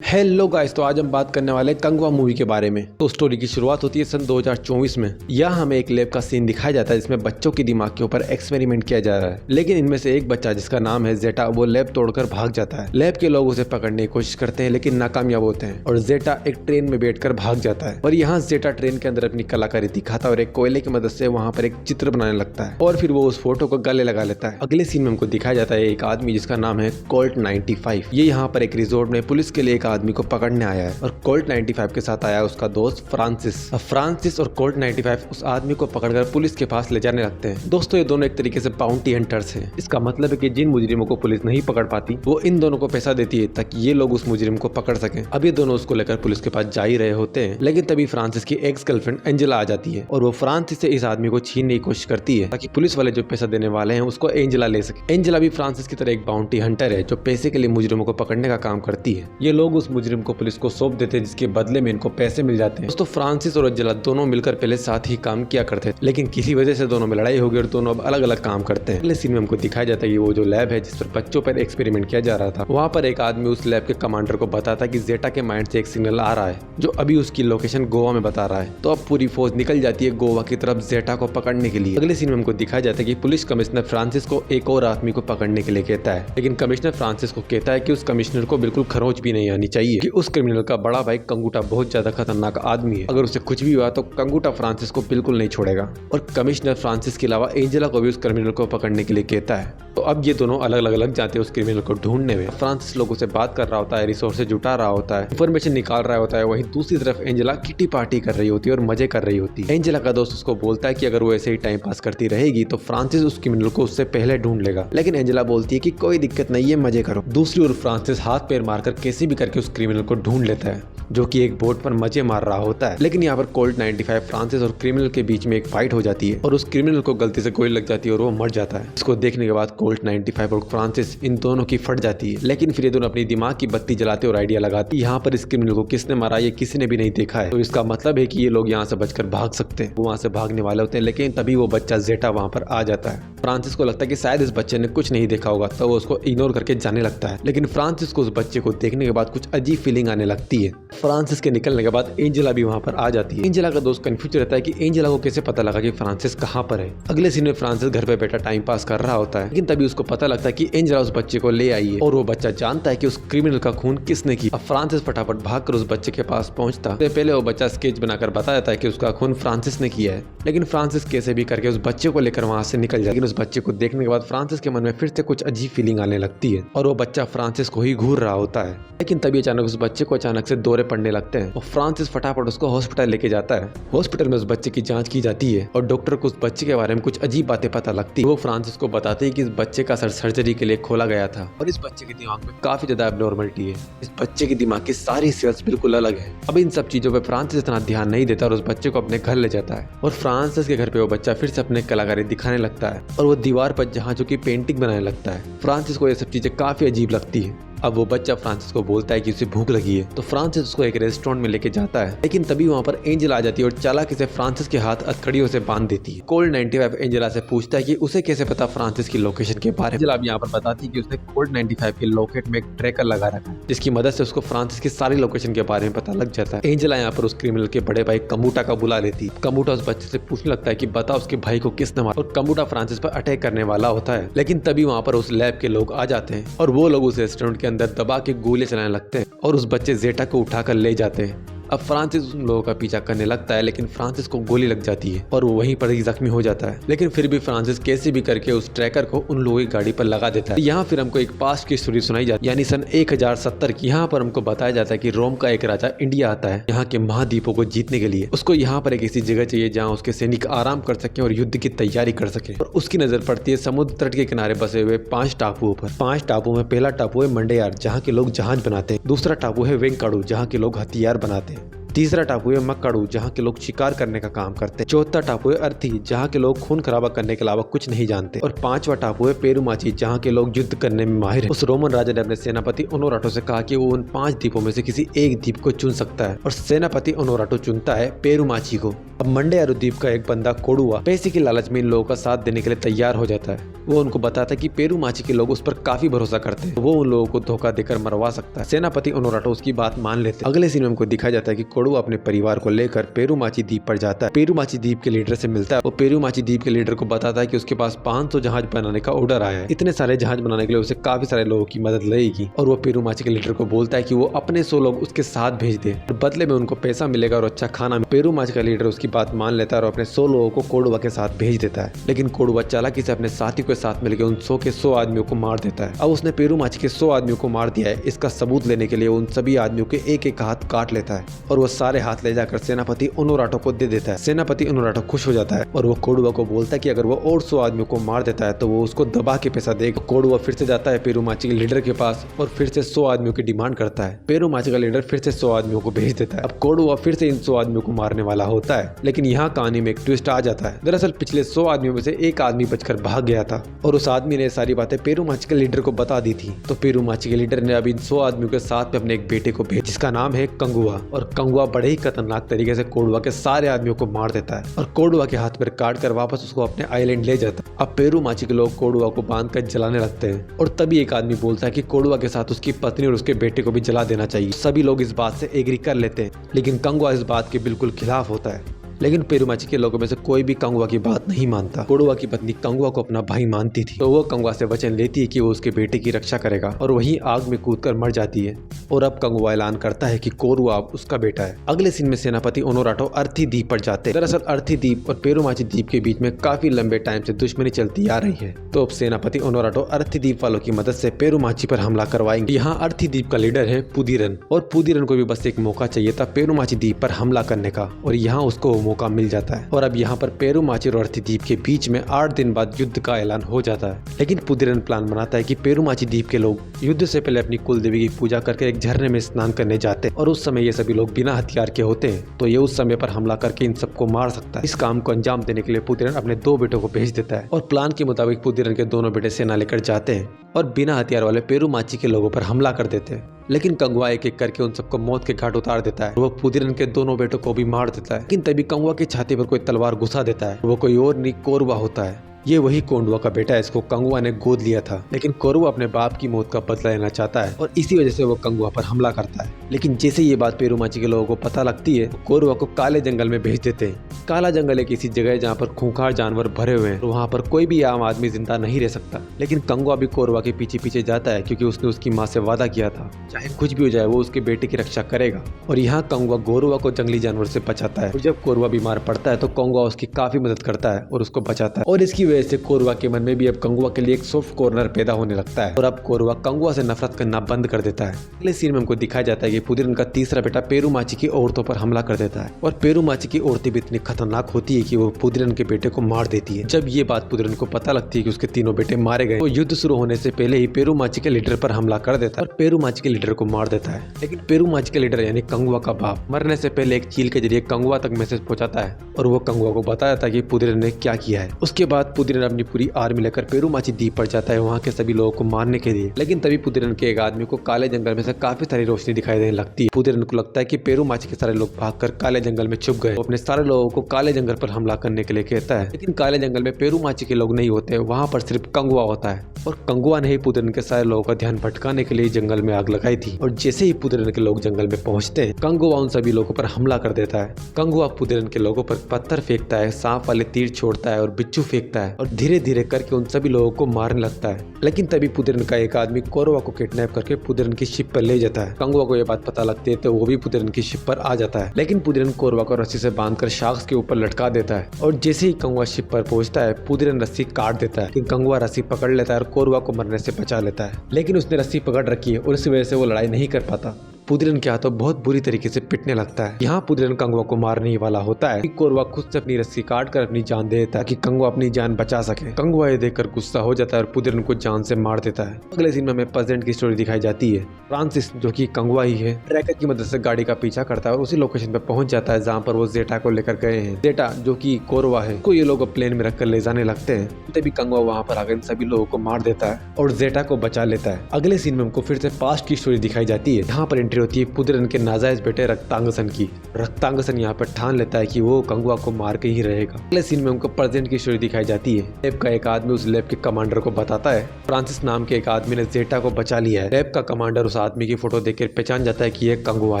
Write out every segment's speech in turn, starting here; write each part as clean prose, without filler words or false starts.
Hello guys, तो आज हम बात करने वाले हैं कंगवा मूवी के बारे में। तो स्टोरी की शुरुआत होती है सन 2024 में। यहाँ हमें एक लैब का सीन दिखाया जाता है जिसमें बच्चों की दिमाग के ऊपर एक्सपेरिमेंट किया जा रहा है। लेकिन इनमें से एक बच्चा जिसका नाम है जेटा, वो लैब तोड़कर भाग जाता है। लैब के लोग उसे पकड़ने की कोशिश करते हैं लेकिन नाकामयाब होते हैं और जेटा एक ट्रेन में बैठकर भाग जाता है। और यहाँ जेटा ट्रेन के अंदर अपनी कलाकारी दिखाता है और एक कोयले की मदद से वहाँ पर एक चित्र बनाने लगता है और फिर वो उस फोटो को गले लगा लेता है। अगले सीन में हमको दिखाया जाता है एक आदमी जिसका नाम है कोल्ट 95। ये यहाँ पर एक रिजोर्ट में पुलिस के लिए एक आदमी को पकड़ने आया है और कोल्ट 95 के साथ आया उसका दोस्त फ्रांसिस। अब फ्रांसिस और कोल्ट 95 उस आदमी को पकड़कर पुलिस के पास ले जाने लगते हैं। दोस्तों, ये दोनों एक तरीके से बाउंटी हंटर्स हैं। इसका मतलब है कि जिन मुजरिमों को पुलिस नहीं पकड़ पाती वो इन दोनों को पैसा देती है ताकि ये लोग उस मुजरिम को पकड़ सकें। अब ये दोनों उसको लेकर पुलिस के पास जा ही रहे होते हैं, लेकिन तभी फ्रांसिस की एक्स गर्लफ्रेंड एंजेला आ जाती है और वो फ्रांसिस से इस आदमी को छीनने की कोशिश करती है ताकि पुलिस वाले जो पैसा देने वाले हैं उसको एंजेला ले सके। एंजेला भी फ्रांसिस की तरह एक बाउंटी हंटर है जो पैसे के लिए मुजरिमों को पकड़ने का काम करती है। ये लोग उस मुजरिम को पुलिस को सौंप देते हैं जिसके बदले में इनको पैसे मिल जाते हैं। दोस्तों, फ्रांसिस और एंजेला दोनों मिलकर पहले साथ ही काम किया करते थे, लेकिन किसी वजह से दोनों में लड़ाई हो गई और दोनों अब अलग अलग काम करते हैं। अगले सीन में हमको दिखाया जाता है कि वो जो लैब है जिस पर बच्चों पर एक्सपेरिमेंट किया जा रहा था, वहाँ पर एक आदमी उस लैब के कमांडर को बताता है कि जेटा के माइंड से एक सिग्नल आ रहा है जो अभी उसकी लोकेशन गोवा में बता रहा है। तो अब पूरी फौज निकल जाती है गोवा की तरफ जेटा को पकड़ने के लिए। अगले सीन में हमको दिखाया जाता है कि पुलिस कमिश्नर फ्रांसिस को एक और आदमी को पकड़ने के लिए कहता है, लेकिन कमिश्नर फ्रांसिस को कहता है कि उस कमिश्नर को बिल्कुल खरोंच भी नहीं आनी चाहिए कि उस क्रिमिनल का बड़ा भाई कंगूटा बहुत ज्यादा खतरनाक आदमी है। अगर उसे कुछ भी हुआ तो कंगूटा फ्रांसिस को बिल्कुल नहीं छोड़ेगा। और कमिश्नर फ्रांसिस के अलावा एंजेला को भी उस क्रिमिनल को पकड़ने के लिए कहता है। तो अब ये दोनों अलग अलग जाते हैं उस क्रिमिनल को ढूंढने में। फ्रांसिस लोगों से बात कर रहा होता है, रिसोर्सेज जुटा रहा होता है, इंफॉर्मेशन निकाल रहा होता है। वहीं दूसरी तरफ एंजेला किटी पार्टी कर रही होती है और मजे कर रही होती है। एंजेला का दोस्त उसको बोलता है कि अगर वो ऐसे ही टाइम पास करती रहेगी तो फ्रांसिस उस क्रिमिनल को उससे पहले ढूंढ लेगा, लेकिन एंजेला बोलती है कि कोई दिक्कत नहीं है, मजे करो। दूसरी ओर फ्रांसिस हाथ पैर मारकर कैसे भी करके उस क्रिमिनल को ढूंढ लेता है जो कि एक बोट पर मजे मार रहा होता है। लेकिन यहाँ पर कोल्ट 95 फ्रांसिस और क्रिमिनल के बीच में एक फाइट हो जाती है और उस क्रिमिनल को गलती से गोली लग जाती है और वो मर जाता है। इसको देखने के बाद कोल्ट 95 और फ्रांसिस इन दोनों की फट जाती है, लेकिन फिर ये दोनों अपनी दिमाग की बत्ती जलाते और आइडिया लगाते यहाँ पर इस क्रिमिनल को किसने मारा ये किसी ने भी नहीं देखा है। तो इसका मतलब है कि ये लोग यहाँ से बचकर भाग सकते हैं। वो वहाँ से भागने वाले होते हैं, लेकिन तभी वो बच्चा जेटा वहाँ पर आ जाता है। फ्रांसिस को लगता है कि शायद इस बच्चे ने कुछ नहीं देखा होगा, तो वो उसको इग्नोर करके जाने लगता है। लेकिन फ्रांसिस को उस बच्चे को देखने के बाद कुछ अजीब फीलिंग आने लगती है। फ्रांसिस के निकलने के बाद एंजेला भी वहाँ पर आ जाती है। एंजेला का दोस्त कंफ्यूज रहता है कि एंजेला को कैसे पता लगा कि फ्रांसिस कहाँ पर है। अगले सीन में फ्रांसिस घर पे बैठा टाइम पास कर रहा होता है, लेकिन तभी उसको पता लगता है कि एंजेला उस बच्चे को ले आई है और वो बच्चा जानता है कि उस क्रिमिनल का खून किसने किया। अब फ्रांसिस फटाफट भागकर उस बच्चे के पास पहुंचता है। पहले वो बच्चा स्केच बनाकर बता देता है कि उसका खून फ्रांसिस ने किया है, लेकिन फ्रांसिस कैसे भी करके उस बच्चे को लेकर वहाँ से निकल जाए। लेकिन उस बच्चे को देखने के बाद फ्रांसिस के मन में फिर से कुछ अजीब फीलिंग आने लगती है और वो बच्चा फ्रांसिस को ही घूर रहा होता है। लेकिन तभी अचानक उस बच्चे को अचानक से दौरे पड़ने लगते हैं और फ्रांसिस फटाफट उसको हॉस्पिटल लेके जाता है। हॉस्पिटल में उस बच्चे की जांच की जाती है और डॉक्टर को उस बच्चे के बारे में कुछ अजीब बातें पता लगती है। वो फ्रांसिस को बताते हैं कि इस बच्चे का सर सर्जरी के लिए खोला गया था और इस बच्चे के दिमाग में काफी ज्यादा एब्नॉर्मलिटी है। इस बच्चे के दिमाग की सारी सेल्स बिल्कुल अलग है। अब इन सब चीजों पर फ्रांसिस इतना ध्यान नहीं देता और उस बच्चे को अपने घर ले जाता है और फ्रांसिस के घर पे वो बच्चा फिर से अपने कलाकारी दिखाने लगता है और वो दीवार पर जहाजों की पेंटिंग बनाने लगता है। फ्रांसिस को ये सब चीजें काफी अजीब लगती है। अब वो बच्चा फ्रांसिस को बोलता है कि उसे भूख लगी है, तो फ्रांसिस उसको एक रेस्टोरेंट में लेके जाता है। लेकिन तभी वहाँ पर एंजेला आ जाती है और चालाकी से फ्रांसिस के हाथ हथकड़ियों से बांध देती है। कोल्ट 95 एंजेला से पूछता है कि उसे कैसे पता फ्रांसिस की लोकेशन के बारे में। एंजेला यहाँ पर बताती है कि उसने कोल्ट 95 के लॉकेट में एक ट्रैकर लगा रखा है जिसकी मदद से उसको फ्रांसिस की सारी लोकेशन के बारे में पता लग जाता है। एंजेला यहाँ पर उस क्रिमिनल के बड़े भाई कम्बूटा का बुला लेती है। कम्बूटा उस बच्चे से पूछने लगता है कि बता उसके भाई को किसने मारा, और कम्बूटा फ्रांसिस पर अटैक करने वाला होता है। लेकिन तभी वहाँ पर उस लैब के लोग आ जाते हैं और वो लोग उस रेस्टोरेंट के अंदर दबा के गोली चलाने लगते हैं और उस बच्चे जेटा को उठाकर ले जाते हैं। अब फ्रांसिस उन लोगों का पीछा करने लगता है, लेकिन फ्रांसिस को गोली लग जाती है और वो वहीं पर ही जख्मी हो जाता है। लेकिन फिर भी फ्रांसिस कैसे भी करके उस ट्रैकर को उन लोगों की गाड़ी पर लगा देता है। यहाँ फिर हमको एक पास्ट की स्टोरी सुनाई जाती है, यानी सन 1070 की। यहाँ पर हमको बताया जाता है कि रोम का एक राजा इंडिया आता है यहाँ के महाद्वीपों को जीतने के लिए। उसको यहाँ पर एक ऐसी जगह चाहिए जहाँ उसके सैनिक आराम कर सके और युद्ध की तैयारी कर सके। और उसकी नजर पड़ती है समुद्र तट के किनारे बसे हुए 5 टापुओं पर। 5 टापुओं में पहला टापू है मंडेयार जहाँ के लोग जहाज बनाते हैं। दूसरा टापू है वेंकाडू जहाँ के लोग हथियार बनाते हैं। तीसरा टापू है मक्काडू जहाँ के लोग शिकार करने का काम करते हैं। चौथा टापू है अर्थी जहाँ के लोग खून खराबा करने के अलावा कुछ नहीं जानते। और 5वां टापू है पेरुमाची जहाँ के लोग युद्ध करने में माहिर हैं। उस रोमन राजा ने अपने सेनापति ओनोराटो से कहा कि वो उन 5 द्वीपों में से किसी एक द्वीप को चुन सकता है और सेनापति ओनोराटो चुनता है पेरुमाची को। अब मंडे और द्वीप का एक बंदा कोडुआ पैसे की लालच में इन लोगों का साथ देने के लिए तैयार हो जाता है। वो उनको बताता है कि पेरुमाची के लोग उस पर काफी भरोसा करते हैं, वो उन लोगों को धोखा देकर मरवा सकता है। सेनापति ओनोराटो उसकी बात मान लेते हैं। अगले सीन में हमको दिखाया जाता है कि कोडुआ अपने परिवार को लेकर पेरुमाची द्वीप पर जाता है। पेरुमाची द्वीप के लीडर से मिलता है। वो पेरुमाची द्वीप के लीडर को बताता है कि उसके पास 500 जहाज बनाने का ऑर्डर आया है। इतने सारे जहाज बनाने के लिए उसे काफी सारे लोगों की मदद लगेगी और वो पेरुमाची के लीडर को बोलता है कि वो अपने 100 लोग उसके साथ भेज दे और बदले में उनको पैसा मिलेगा और अच्छा खाना। पेरुमाची का लीडर उसकी बात मान लेता है और अपने 100 लोगों को कोडुआ के साथ भेज देता है। लेकिन कोडुआ चालाकी से अपने साथियों के साथ मिलकर उन 100 के 100 आदमियों को मार देता है। अब उसने पेरुमाची के 100 आदमियों को मार दिया है, इसका सबूत लेने के लिए उन सभी आदमियों के एक एक हाथ काट लेता है और वो सारे हाथ ले जाकर सेनापति ओनोराटो को दे देता है। सेनापति ओनोराटो खुश हो जाता है और वो कोडुआ को बोलता है कि अगर वो और 100 आदमियों को मार देता है तो वो उसको दबा के पैसा देगा। कोडुआ फिर से जाता है पेरुमाची के लीडर के पास और फिर से 100 आदमियों की डिमांड करता है। पेरुमाची का लीडर फिर से 100 आदमियों को भेज देता है। अब कोडुआ फिर से इन 100 आदमियों को मारने वाला होता है, लेकिन यहाँ कहानी में एक ट्विस्ट आ जाता है। दरअसल पिछले 100 आदमियों में से एक आदमी बचकर भाग गया था और उस आदमी ने सारी बातें पेरुमाची के लीडर को बता दी थी। तो पेरुमाची के लीडर ने अब इन 100 आदमियों के साथ में अपने एक बेटे को भेजा जिसका नाम है कंगुआ, और कंगुआ बड़े ही खतरनाक तरीके से कोडुआ के सारे आदमियों को मार देता है और कोडुआ के हाथ पर काट कर वापस उसको अपने आइलैंड ले जाता है। अब पेरुमाची के लोग कोडुआ को बांध कर जलाने लगते हैं और तभी एक आदमी बोलता है कि कोडुआ के साथ उसकी पत्नी और उसके बेटे को भी जला देना चाहिए। सभी लोग इस बात से एग्री कर लेते हैं, लेकिन कंगुआ इस बात के बिल्कुल खिलाफ होता है। लेकिन पेरुमाची के लोगों में से कोई भी कंगुआ की बात नहीं मानता। कोडुआ की पत्नी कंगुआ को अपना भाई मानती थी, तो वो कंगुआ से वचन लेती है कि वो उसके बेटे की रक्षा करेगा और वहीं आग में कूदकर मर जाती है। और अब कंगुआ ऐलान करता है कि कोडुआ अब उसका बेटा है। अगले सीन में सेनापति ओनोराटो अर्थी द्वीप पर जाते हैं। दरअसल अर्थी द्वीप और पेरुमाची द्वीप के बीच में काफी लंबे टाइम से दुश्मनी चलती आ रही है। तो अब सेनापति ओनोराटो अर्थी द्वीप वालों की मदद से पेरुमाची पर हमला करवाएंगे। यहाँ अर्थी द्वीप का लीडर है पुदीरन, और पुदीरन को भी बस एक मौका चाहिए था पेरुमाची द्वीप पर हमला करने का, और यहाँ उसको वो मौका मिल जाता है। और अब यहाँ पर पेरुमाची और अर्थी द्वीप के बीच में 8 दिन बाद युद्ध का ऐलान हो जाता है। लेकिन पुदीरन प्लान बनाता है कि पेरुमाची द्वीप के लोग युद्ध से पहले अपनी कुल देवी की पूजा करके एक झरने में स्नान करने जाते हैं, और उस समय ये सभी लोग बिना हथियार के होते हैं, तो ये उस समय पर हमला करके इन सबको मार सकता है। इस काम को अंजाम देने के लिए पुदीरन अपने 2 बेटों को भेज देता है और प्लान के मुताबिक पुदीरन के दोनों बेटे सेना लेकर जाते हैं और बिना हथियार वाले पेरुमाची के लोगों पर हमला कर देते हैं। लेकिन कंगुआ एक एक करके उन सबको मौत के घाट उतार देता है। वो पुदीरन के दोनों बेटों को भी मार देता है। लेकिन तभी कंगुआ की छाती पर कोई तलवार घुसा देता है। वो कोई और नहीं, कोरवा होता है। ये वही कोंडुआ का बेटा है, इसको कंगुआ ने गोद लिया था। लेकिन कोरवा अपने बाप की मौत का बदला लेना चाहता है और इसी वजह से वो कंगुआ पर हमला करता है। लेकिन जैसे ये बात पेरुमाची के लोगों को पता लगती है, कोरवा को काले जंगल में भेज देते हैं। काला जंगल एक ऐसी जगह है जहाँ पर खूंखार जानवर भरे हुए हैं, वहाँ पर कोई भी आम आदमी जिंदा नहीं रह सकता। लेकिन कंगुआ भी कोरवा के पीछे पीछे जाता है, क्योंकि उसने उसकी माँ से वादा किया था चाहे कुछ भी हो जाए वो उसके बेटे की रक्षा करेगा। और यहाँ कंगुआ कोरवा को जंगली जानवर से बचाता है, और जब कोरवा बीमार पड़ता है तो कंगुआ उसकी काफी मदद करता है और उसको बचाता है। और इसकी वजह से कोरवा के मन में भी अब कंगुआ के लिए एक सॉफ्ट कॉर्नर पैदा होने लगता है और अब कोरवा कंगुआ से नफरत करना बंद कर देता है। अगले सीन में हमको दिखाया जाता है कि पुदीरन का तीसरा बेटा पेरुमाची की औरतों पर हमला कर देता है और पेरुमाची की औरतें भी इतनी खतरनाक होती है कि वो पुदीरन के बेटे को मार देती है। जब ये बात पुदीरन को पता लगती है कि उसके तीनों बेटे मारे गए, तो युद्ध शुरू होने से पहले ही पेरुमाची के लीडर पर हमला कर देता है और पेरुमाची के लीडर को मार देता है। लेकिन पेरुमाची के लीडर यानी कंगुआ का बाप मरने से पहले एक चील के जरिए कंगुआ तक मैसेज पहुंचाता है और वो कंगुआ को बताता है कि पुदीरन ने क्या किया है। उसके बाद पुदीरन अपनी पूरी आर्मी लेकर पेरुमाची द्वीप पर जाता है वहाँ के सभी लोगों को मारने के लिए। लेकिन तभी पुदीरन के एक आदमी को काले जंगल में से काफी सारी रोशनी दिखाई देने लगती है। पुदीरन को लगता है कि पेरुमाची के सारे लोग भागकर काले जंगल में छुप गए। वो अपने सारे लोगों को काले जंगल पर हमला करने के लिए कहता है, लेकिन काले जंगल में पेरुमाची के लोग नहीं होते, वहाँ पर सिर्फ कंगुआ होता है और कंगुआ ने ही पुदीरन के सारे लोगों का ध्यान भटकाने के लिए जंगल में आग लगाई थी। और जैसे ही पुदीरन के लोग जंगल में पहुंचते हैं, कंगुआ उन सभी लोगों पर हमला कर देता है। कंगुआ पुदीरन के लोगों पर पत्थर फेंकता है, सांप वाले तीर छोड़ता है और बिच्छू फेंकता है और धीरे धीरे करके उन सभी लोगों को मारने लगता है। लेकिन तभी पुदीरन का एक आदमी कोरवा को किडनैप करके पुदीरन की शिप पर ले जाता है। कंगुआ को यह बात पता लगती है तो वो भी पुदीरन की शिप पर आ जाता है। लेकिन पुदीरन कोरवा को रस्सी से बांधकर शार्क्स के ऊपर लटका देता है और जैसे ही कंगुआ शिप पर पहुंचता है, पुदीरन रस्सी काट देता है। लेकिन कंगुआ रस्सी पकड़ लेता है और कोरवा को मरने से बचा लेता है। लेकिन उसने रस्सी पकड़ रखी है और इस वजह से वो लड़ाई नहीं कर पाता। पुदीरन के हाथों बहुत बुरी तरीके से पिटने लगता है। यहाँ पुदीरन कंगुआ को मारने ही वाला होता है। कोरवा खुद से अपनी रस्सी काट कर अपनी जान दे देता है कि कंगुआ अपनी जान बचा सके। कंगुआ ये देखकर गुस्सा हो जाता है और पुदीरन को जान से मार देता है। अगले सीन में हमें प्रेसिडेंट की स्टोरी दिखाई जाती है। फ्रांसिस जो कि कंगुआ ही है, ट्रैकर की मदद से गाड़ी का पीछा करता है और उसी लोकेशन पे पहुंच जाता है जहाँ पर वो जेटा को लेकर गए हैं। जेटा जो कि कोरवा है को ये लोग प्लेन में रखकर ले जाने लगते हैं। तभी कंगुआ वहाँ पर आकर इन सभी लोगों को मार देता है और जेटा को बचा लेता है। अगले सीन में हमको फिर से पास्ट की स्टोरी दिखाई जाती है, जहाँ पर एंट्री एंट्री होती है पुद्रन के नाजायज बेटे रक्तांगसन की। रक्तांगसन यहाँ पर ठान लेता है कि वो कंगुआ को मार के ही रहेगा। अगले सीन में उनको प्रेजेंट की स्टोरी दिखाई जाती है। लैब का एक आदमी उस लैब के कमांडर को बताता है फ्रांसिस नाम के एक आदमी ने जेटा को बचा लिया है। लैब का कमांडर उस आदमी की फोटो देखकर पहचान जाता है कि यह कंगुआ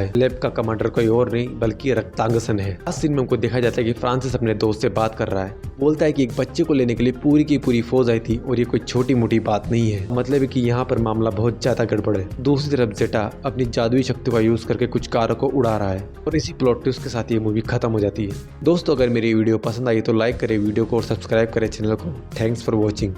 है। लैब का कमांडर कोई और नहीं बल्कि रक्तांगसन है। इस सीन में उनको दिखाया जाता है कि फ्रांसिस अपने दोस्त से बात कर रहा है। बोलता है कि एक बच्चे को लेने के लिए पूरी की पूरी फौज आई थी और ये कोई छोटी मोटी बात नहीं है। मतलब है कि यहाँ पर मामला बहुत ज्यादा गड़बड़ है। दूसरी तरफ जेटा अपनी जादुई शक्ति का यूज करके कुछ कारों को उड़ा रहा है और इसी प्लॉट ट्विस्ट के साथ ये मूवी खत्म हो जाती है। दोस्तों अगर मेरी वीडियो पसंद आई तो लाइक करें वीडियो को और सब्सक्राइब करें चैनल को। Thanks for watching.